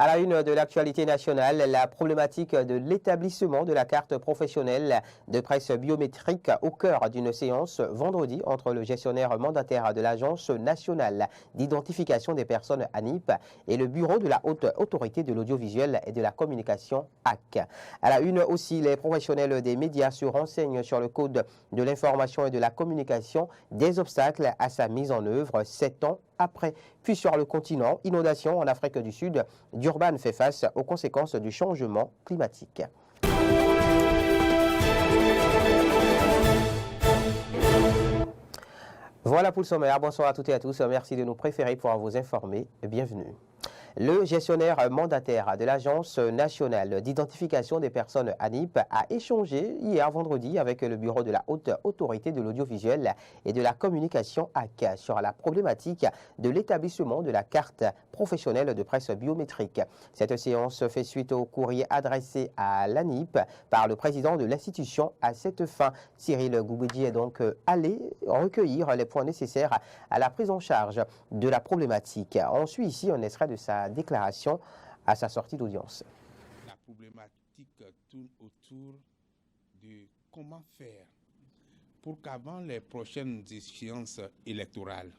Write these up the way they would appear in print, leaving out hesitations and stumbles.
À la une de l'actualité nationale, la problématique de l'établissement de la carte professionnelle de presse biométrique au cœur d'une séance vendredi entre le gestionnaire mandataire de l'Agence nationale d'identification des personnes ANIP et le bureau de la Haute Autorité de l'audiovisuel et de la communication AC. À la une aussi, les professionnels des médias se renseignent sur le code de l'information et de la communication, des obstacles à sa mise en œuvre 7 ans après. Puis sur le continent, inondation en Afrique du Sud, Durban fait face aux conséquences du changement climatique. Voilà pour le sommaire. Bonsoir à toutes et à tous. Merci de nous préférer pour vous informer. Bienvenue. Le gestionnaire mandataire de l'Agence nationale d'identification des personnes ANIP a échangé hier vendredi avec le bureau de la Haute Autorité de l'audiovisuel et de la communication AC sur la problématique de l'établissement de la carte professionnelle de presse biométrique. Cette séance fait suite au courrier adressé à l'ANIP par le président de l'institution. À cette fin, Cyril Gougoudi est donc allé recueillir les points nécessaires à la prise en charge de la problématique. On suit ici un extrait de sa déclaration à sa sortie d'audience. La problématique tourne autour de comment faire pour qu'avant les prochaines échéances électorales,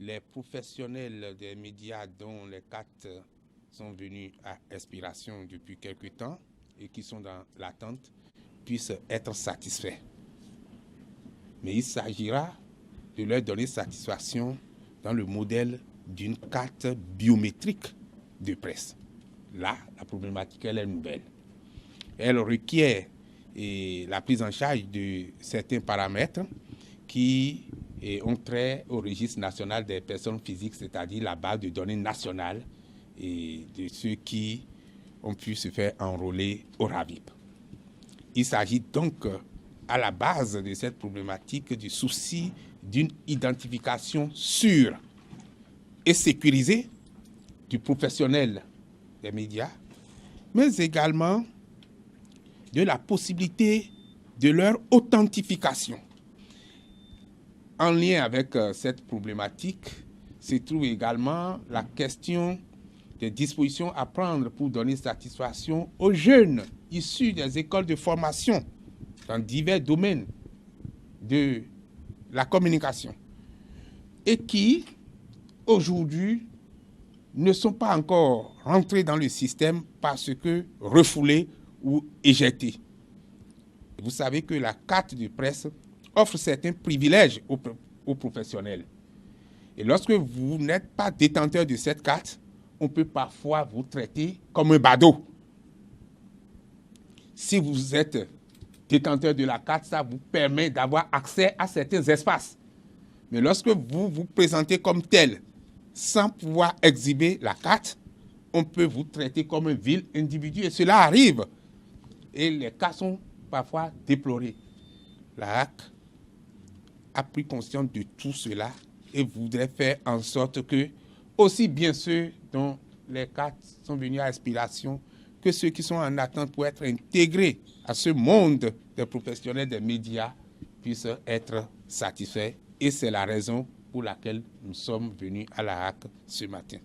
les professionnels des médias dont les cartes sont venus à expiration depuis quelque temps et qui sont dans l'attente puissent être satisfaits. Mais il s'agira de leur donner satisfaction dans le modèle d'une carte biométrique de presse. Là, la problématique, elle est nouvelle. Elle requiert la prise en charge de certains paramètres qui ont trait au registre national des personnes physiques, c'est-à-dire la base de données nationale et de ceux qui ont pu se faire enrôler au RAVIP. Il s'agit donc à la base de cette problématique du souci d'une identification sûre et sécurisée du professionnel des médias, mais également de la possibilité de leur authentification. En lien avec cette problématique se trouve également la question des dispositions à prendre pour donner satisfaction aux jeunes issus des écoles de formation dans divers domaines de la communication et qui, aujourd'hui, ne sont pas encore rentrés dans le système parce que refoulés ou éjectés. Vous savez que la carte de presse offre certains privilèges aux professionnels. Et lorsque vous n'êtes pas détenteur de cette carte, on peut parfois vous traiter comme un badaud. Si vous êtes détenteur de la carte, ça vous permet d'avoir accès à certains espaces. Mais lorsque vous vous présentez comme tel, sans pouvoir exhiber la carte, on peut vous traiter comme un vil individu et cela arrive. Et les cas sont parfois déplorés. La HAC a pris conscience de tout cela et voudrait faire en sorte que aussi bien ceux dont les cartes sont venus à expiration que ceux qui sont en attente pour être intégrés à ce monde des professionnels des médias puissent être satisfaits. Et c'est la raison pour laquelle nous sommes venus à la HAC ce matin.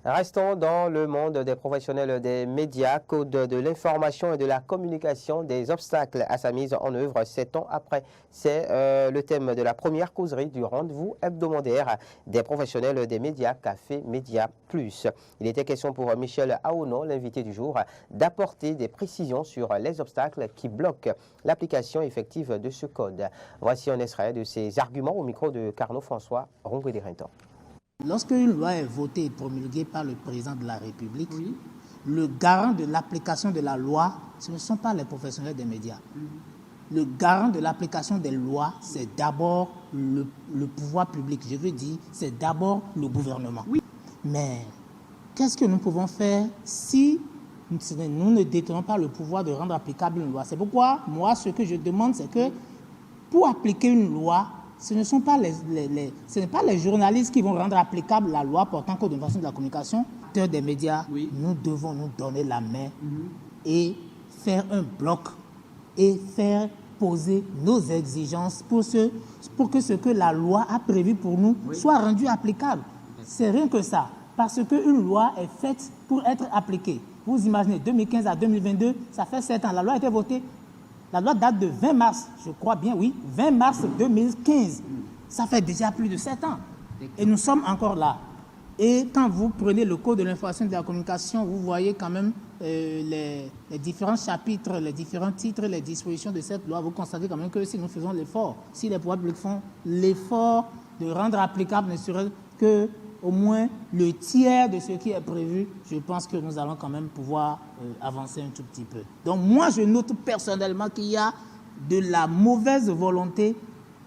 Restons dans le monde des professionnels des médias, code de l'information et de la communication, des obstacles à sa mise en œuvre 7 ans après. C'est le thème de la première causerie du rendez-vous hebdomadaire des professionnels des médias, Café Média Plus. Il était question pour Michel Aono, l'invité du jour, d'apporter des précisions sur les obstacles qui bloquent l'application effective de ce code. Voici un extrait de ses arguments au micro de Carnot François Rongue-Dérinton. Lorsqu'une loi est votée et promulguée par le président de la République, oui, le garant de l'application de la loi, ce ne sont pas les professionnels des médias. Le garant de l'application des lois, c'est d'abord le pouvoir public. Je veux dire, c'est d'abord le gouvernement. Oui. Mais qu'est-ce que nous pouvons faire si nous ne détenons pas le pouvoir de rendre applicable une loi? C'est pourquoi, moi, ce que je demande, c'est que pour appliquer une loi, ce ne sont pas les journalistes qui vont rendre applicable la loi portant code d'information de la communication. Acteurs des médias, oui, nous devons nous donner la main et faire un bloc et faire poser nos exigences pour que ce que la loi a prévu pour nous, oui, soit rendu applicable. C'est rien que ça. parce qu'une loi est faite pour être appliquée. Vous imaginez, 2015 à 2022, ça fait 7 ans. La loi a été votée. La loi date de 20 mars, je crois bien, oui, 20 mars 2015. Ça fait déjà plus de 7 ans. Et nous sommes encore là. Et quand vous prenez le Code de l'information et de la communication, vous voyez quand même les différents chapitres, les différents titres, les dispositions de cette loi. Vous constatez quand même que si nous faisons l'effort, si les pouvoirs publics font l'effort de rendre applicable ne serait que au moins le tiers de ce qui est prévu, je pense que nous allons quand même pouvoir avancer un tout petit peu. Donc moi, je note personnellement qu'il y a de la mauvaise volonté.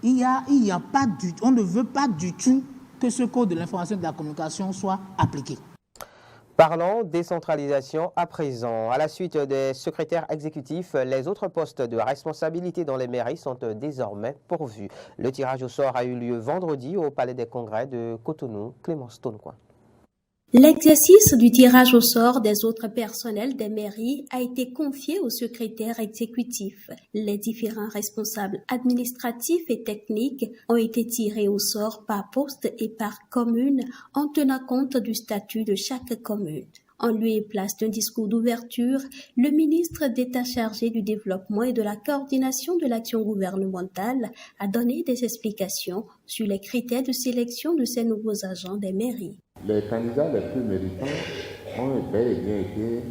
On ne veut pas du tout que ce code de l'information et de la communication soit appliqué. Parlons décentralisation à présent. À la suite des secrétaires exécutifs, les autres postes de responsabilité dans les mairies sont désormais pourvus. Le tirage au sort a eu lieu vendredi au Palais des Congrès de Cotonou. Clémence Tonnecoin. L'exercice du tirage au sort des autres personnels des mairies a été confié au secrétaire exécutif. Les différents responsables administratifs et techniques ont été tirés au sort par poste et par commune en tenant compte du statut de chaque commune. En lieu et place d'un discours d'ouverture, le ministre d'État chargé du développement et de la coordination de l'action gouvernementale a donné des explications sur les critères de sélection de ces nouveaux agents des mairies. Les candidats les plus méritants ont bel et bien été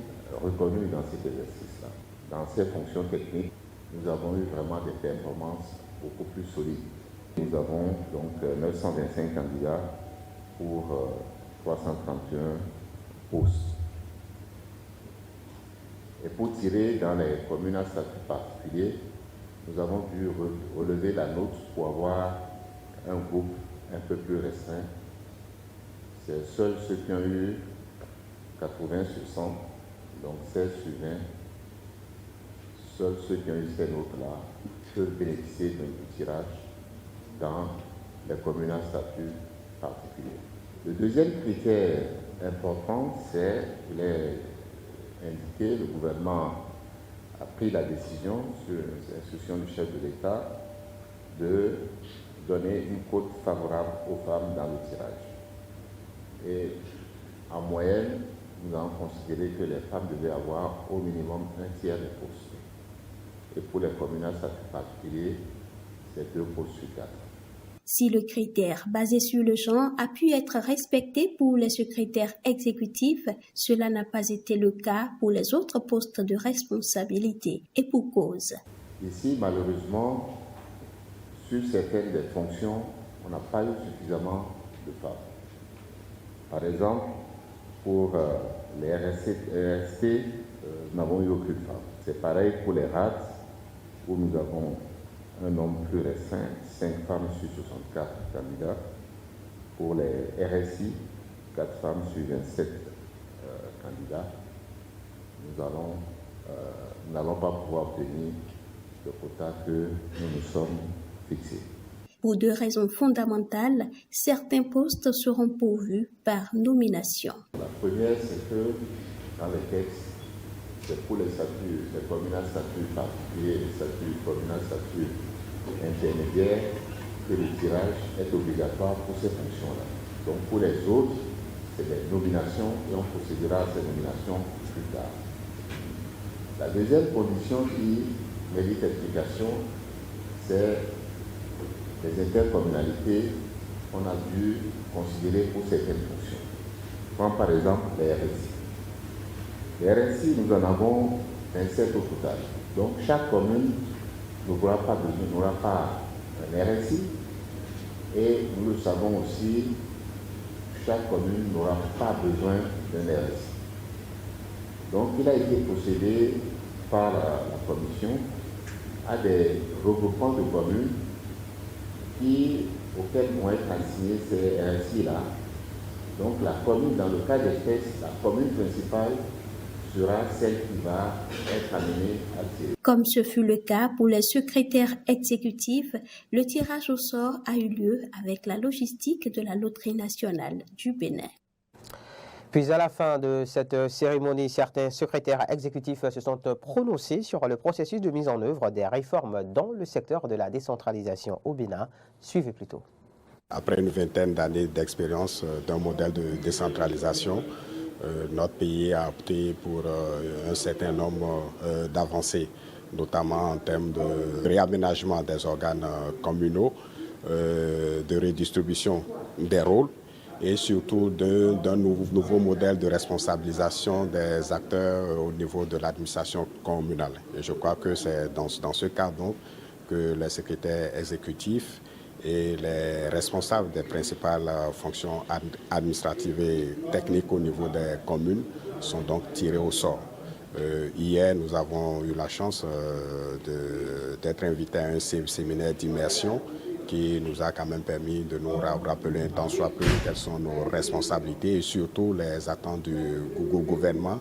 reconnus dans cet exercice-là. Dans ces fonctions techniques, nous avons eu vraiment des performances beaucoup plus solides. Nous avons donc 925 candidats pour 331 postes. Et pour tirer dans les communes à statut particulier, nous avons dû relever la note pour avoir un groupe un peu plus restreint. C'est seuls ceux qui ont eu 80 sur 100, donc 16 sur 20, seuls ceux qui ont eu ces notes-là peuvent bénéficier d'un tirage dans les communes à statut particulier. Le deuxième critère important, c'est, je l'ai indiqué, le gouvernement a pris la décision, sur l'instruction du chef de l'État, de donner une cote favorable aux femmes dans le tirage. Et en moyenne, nous avons considéré que les femmes devaient avoir au minimum un tiers des postes. Et pour les communes à statut particulier, c'est 2 postes sur 4. Si le critère basé sur le genre a pu être respecté pour les secrétaires exécutifs, cela n'a pas été le cas pour les autres postes de responsabilité, et pour cause. Ici, malheureusement, sur certaines des fonctions, on n'a pas eu suffisamment de femmes. Par exemple, pour les RST, nous n'avons eu aucune femme. C'est pareil pour les RAT, où nous avons un nombre plus restreint, 5 femmes sur 64 candidats. Pour les RSI, 4 femmes sur 27 candidats. Nous n'allons pas pouvoir obtenir le quota que nous nous sommes fixés. Pour 2 raisons fondamentales, certains postes seront pourvus par nomination. La première, c'est que dans les textes, c'est pour les statuts, les communes à statut particulier, les statuts communes à statut intermédiaire, que le tirage est obligatoire pour ces fonctions-là. Donc pour les autres, c'est des nominations et on procédera à ces nominations plus tard. La deuxième condition qui mérite explication, c'est les intercommunalités qu'on a dû considérer pour certaines fonctions. Comme par exemple les RSI. Les RSI, nous en avons 27 au total. Donc chaque commune n'aura pas un RSI et nous le savons aussi, chaque commune n'aura pas besoin d'un RSI. Donc il a été procédé par la commission à des regroupements de communes auxquels vont être assignés ces RSI-là. Donc la commune, dans le cas d'espèce, la commune principale sera celle qui va être amenée à tirer. Comme ce fut le cas pour les secrétaires exécutifs, le tirage au sort a eu lieu avec la logistique de la Loterie nationale du Bénin. Puis à la fin de cette cérémonie, certains secrétaires exécutifs se sont prononcés sur le processus de mise en œuvre des réformes dans le secteur de la décentralisation au Bénin. Suivez plutôt. Après une vingtaine d'années d'expérience d'un modèle de décentralisation, notre pays a opté pour un certain nombre d'avancées, notamment en termes de réaménagement des organes communaux, de redistribution des rôles et surtout d'un nouveau modèle de responsabilisation des acteurs au niveau de l'administration communale. Et je crois que c'est dans ce cadre donc que les secrétaires exécutifs et les responsables des principales fonctions administratives et techniques au niveau des communes sont donc tirés au sort. Hier, nous avons eu la chance d'être invités à un séminaire d'immersion qui nous a quand même permis de nous rappeler un tant soit peu quelles sont nos responsabilités et surtout les attentes du gouvernement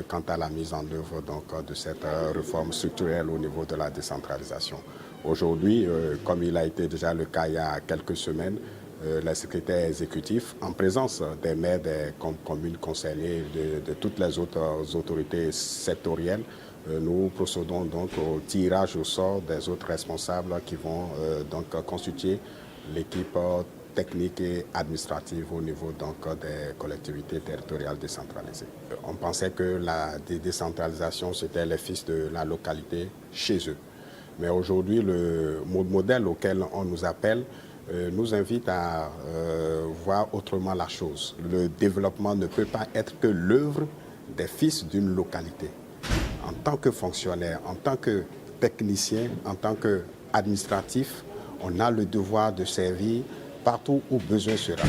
quant à la mise en œuvre donc, de cette réforme structurelle au niveau de la décentralisation. Aujourd'hui, comme il a été déjà le cas il y a quelques semaines, les secrétaires exécutifs, en présence des maires des communes concernées, de toutes les autres autorités sectorielles, nous procédons donc au tirage au sort des autres responsables qui vont donc constituer l'équipe technique et administrative au niveau donc des collectivités territoriales décentralisées. On pensait que la décentralisation, c'était les fils de la localité chez eux. Mais aujourd'hui, le modèle auquel on nous appelle nous invite à voir autrement la chose. Le développement ne peut pas être que l'œuvre des fils d'une localité. En tant que fonctionnaire, en tant que technicien, en tant qu'administratif, on a le devoir de servir partout où besoin sera.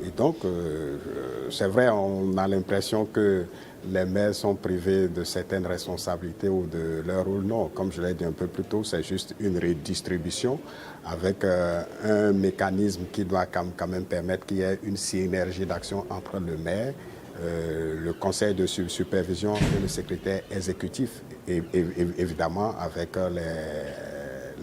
Et donc, c'est vrai, on a l'impression que les maires sont privés de certaines responsabilités ou de leur rôle. Non, comme je l'ai dit un peu plus tôt, c'est juste une redistribution avec un mécanisme qui doit quand même permettre qu'il y ait une synergie d'action entre le maire, le conseil de supervision et le secrétaire exécutif, et évidemment avec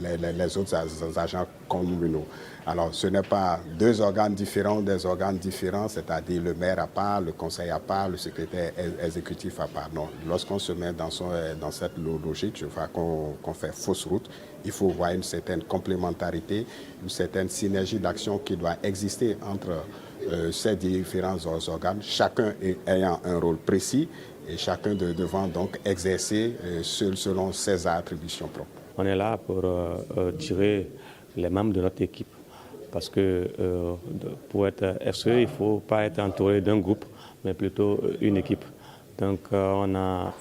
les autres agents communaux. Alors, ce n'est pas deux organes différents, des organes différents, c'est-à-dire le maire à part, le conseil à part, le secrétaire exécutif à part. Non, lorsqu'on se met dans cette logique, je vois qu'on fait fausse route. Il faut voir une certaine complémentarité, une certaine synergie d'action qui doit exister entre ces différents organes, chacun ayant un rôle précis et chacun devant donc exercer selon ses attributions propres. On est là pour tirer les membres de notre équipe. Parce que pour être RCE, il ne faut pas être entouré d'un groupe, mais plutôt une équipe. Donc on a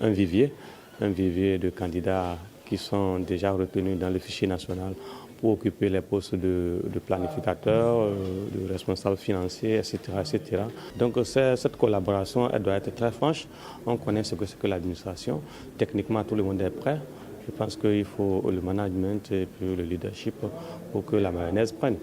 un vivier de candidats qui sont déjà retenus dans le fichier national pour occuper les postes de planificateur, de responsable financier, etc., etc. Donc cette collaboration, elle doit être très franche. On connaît ce que c'est que l'administration. Techniquement, tout le monde est prêt. Je pense qu'il faut le management et puis le leadership pour que la mayonnaise prenne.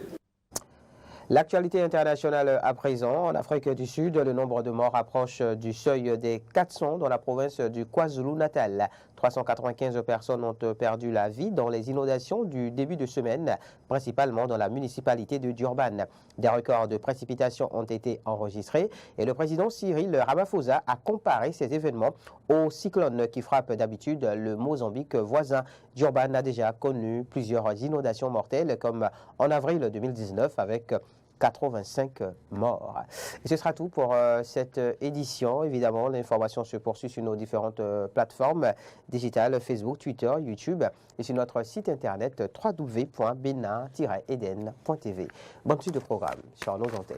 L'actualité internationale à présent, en Afrique du Sud, le nombre de morts approche du seuil des 400 dans la province du KwaZulu-Natal. 395 personnes ont perdu la vie dans les inondations du début de semaine, principalement dans la municipalité de Durban. Des records de précipitations ont été enregistrés et le président Cyril Ramaphosa a comparé ces événements au cyclone qui frappe d'habitude le Mozambique voisin. Durban a déjà connu plusieurs inondations mortelles comme en avril 2019 avec 85 morts. Et ce sera tout pour cette édition. Évidemment, l'information se poursuit sur nos différentes plateformes digitales, Facebook, Twitter, YouTube et sur notre site internet www.bena-eden.tv. Bonne suite de programme sur nos antennes.